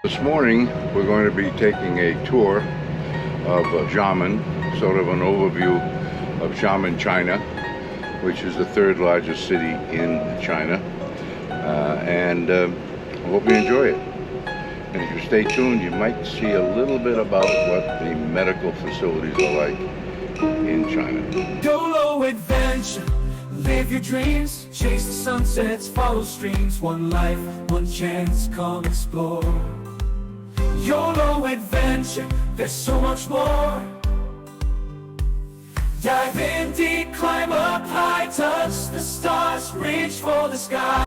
This morning we're going to be taking a tour of Xiamen, sort of an overview of Xiamen, China, which is the third largest city in China, and I hope you enjoy it. And if you stay tuned, you might see a little bit about what the medical facilities are like in China. YOLO adventure, live your dreams, chase the sunsets, follow streams, one life, one chance, come explore. YOLO adventure, there's so much more. Dive in deep, climb up high, touch the stars, reach for the sky.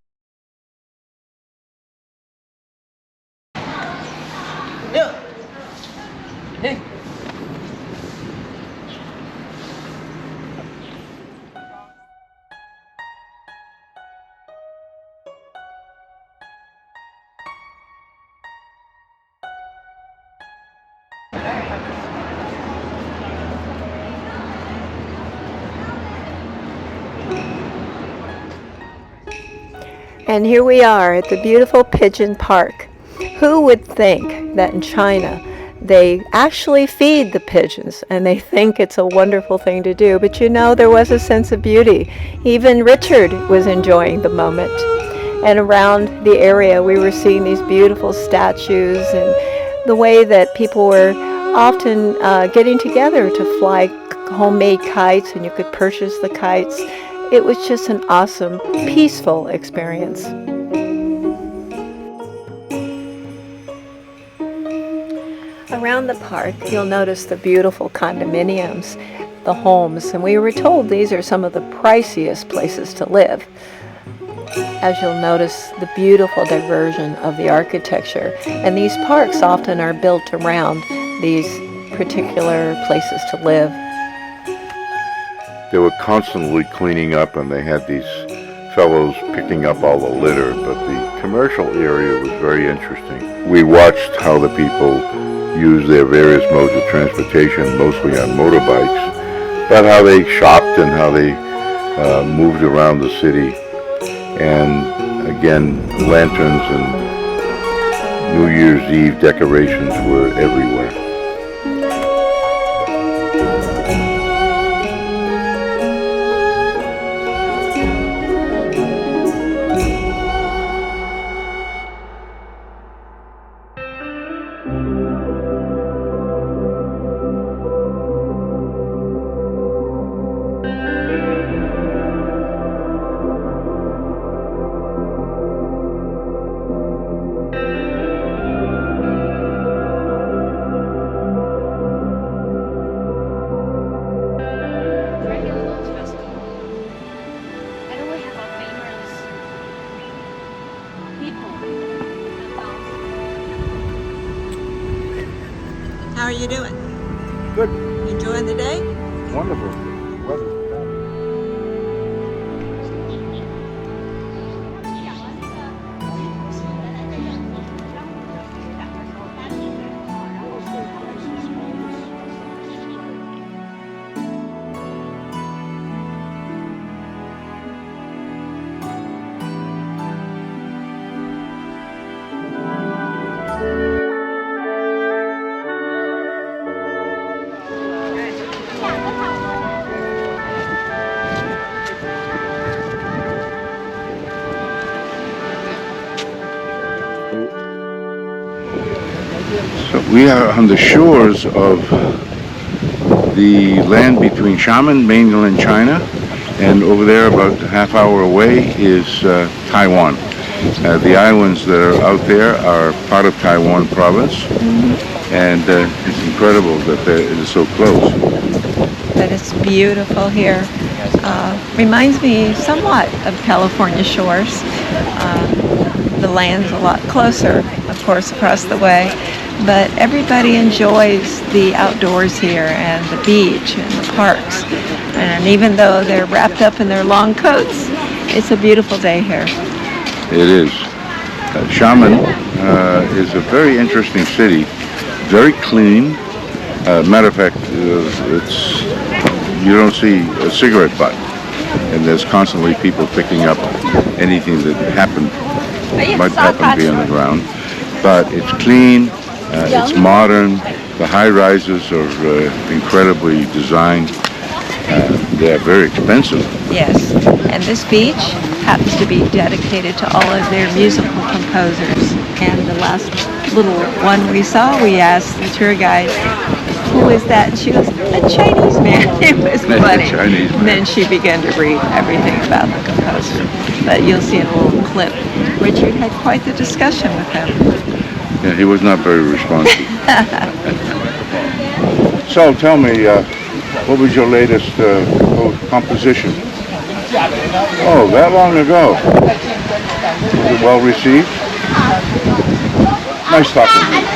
And here we are at the beautiful Pigeon Park. Who would think that in China they actually feed the pigeons and they think it's a wonderful thing to do? But you know, there was a sense of beauty. Even Richard was enjoying the moment. And around the area we were seeing these beautiful statues and the way that people were often getting together to fly homemade kites, and you could purchase the kites. It was just an awesome, peaceful experience. Around the park, you'll notice the beautiful condominiums, the homes, and we were told these are some of the priciest places to live. As you'll notice, the beautiful diversion of the architecture, and these parks often are built around these particular places to live. They were constantly cleaning up, and they had these fellows picking up all the litter, but the commercial area was very interesting. We watched how the people used their various modes of transportation, mostly on motorbikes, but how they shopped and how they moved around the city. And again, lanterns and New Year's Eve decorations were everywhere. How are you doing? Good. Enjoying the day? Wonderful. Weather. So we are on the shores of the land between Xiamen, mainland China, and over there about a half hour away is Taiwan. The islands that are out there are part of Taiwan province, and it's incredible that it is so close. But it's beautiful here. Reminds me somewhat of California shores. The land's a lot closer, of course, across the way, but everybody enjoys the outdoors here and the beach and the parks. And even though they're wrapped up in their long coats, it's a beautiful day here. It is. Xiamen is a very interesting city, very clean. Matter of fact, you don't see a cigarette butt, and there's constantly people picking up anything that might happen to be on the ground. but it's clean, it's modern. The high rises are incredibly designed. They're very expensive. Yes, and this beach happens to be dedicated to all of their musical composers. And the last little one we saw, we asked the tour guide, who is that? And she was a Chinese man. It was funny. Chinese man. And then she began to read everything about the composer. But you'll see in a little clip. Richard had quite the discussion with him. Yeah, he was not very responsive. So tell me, what was your latest composition? Oh, that long ago. Was it well received? Nice talking to you.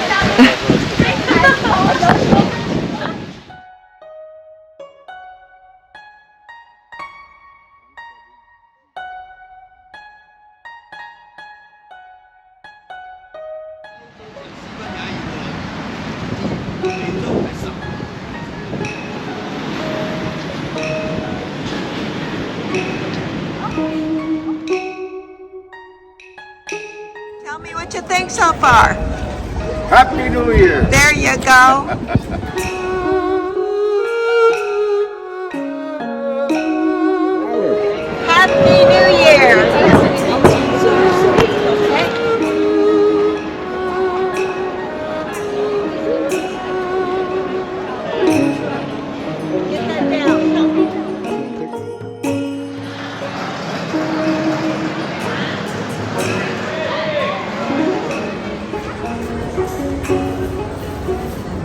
Tell me what you think so far. Happy New Year! There you go. Happy New Year. Get that down.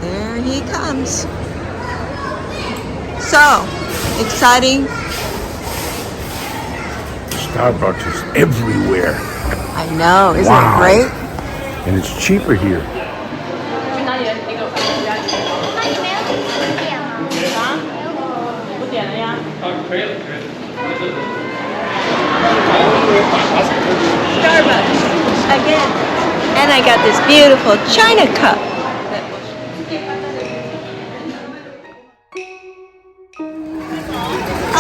There he comes. So, exciting. Starbucks is everywhere. I know, isn't Wow. it great? And it's cheaper here. Starbucks again. And I got this beautiful China cup.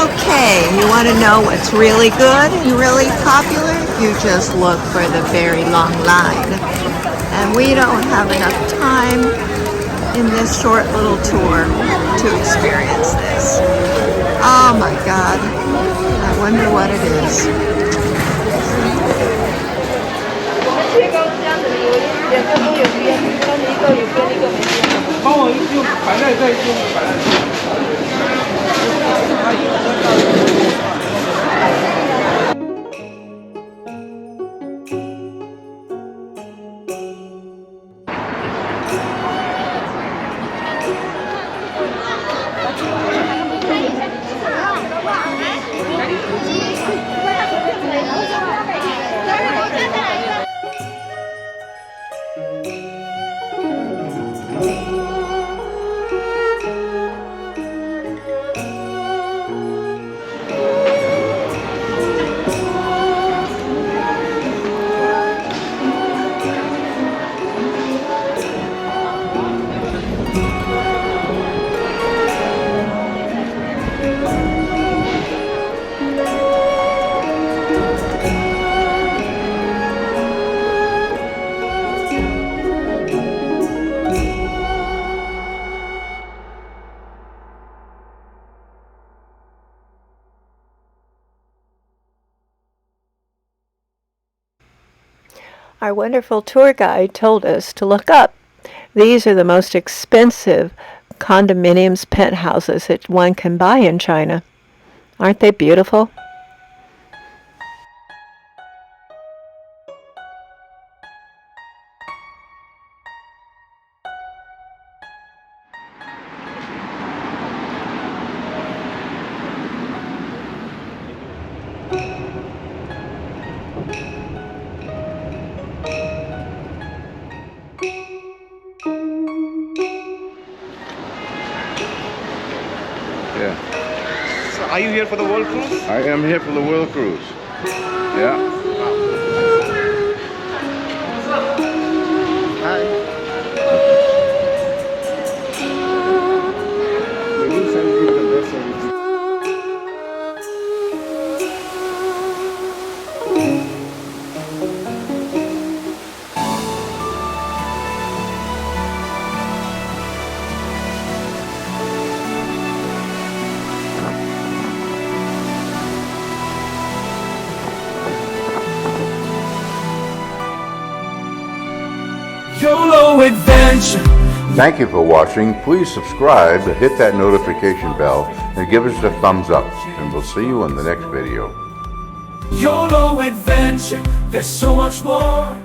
Okay, you want to know what's really good and really popular? You just look for the very long line. And we don't have enough time in this short little tour to experience this. Oh my God, I wonder what it is. Our wonderful tour guide told us to look up. These are the most expensive condominiums, penthouses that one can buy in China. Aren't they beautiful? Yeah. So are you here for the world cruise? I am here for the world cruise. Yeah. Hi. We will send you the best service. YOLO adventure. Thank you for watching. Please subscribe, hit that notification bell, and give us a thumbs up. And we'll see you in the next video. YOLO adventure, there's so much more.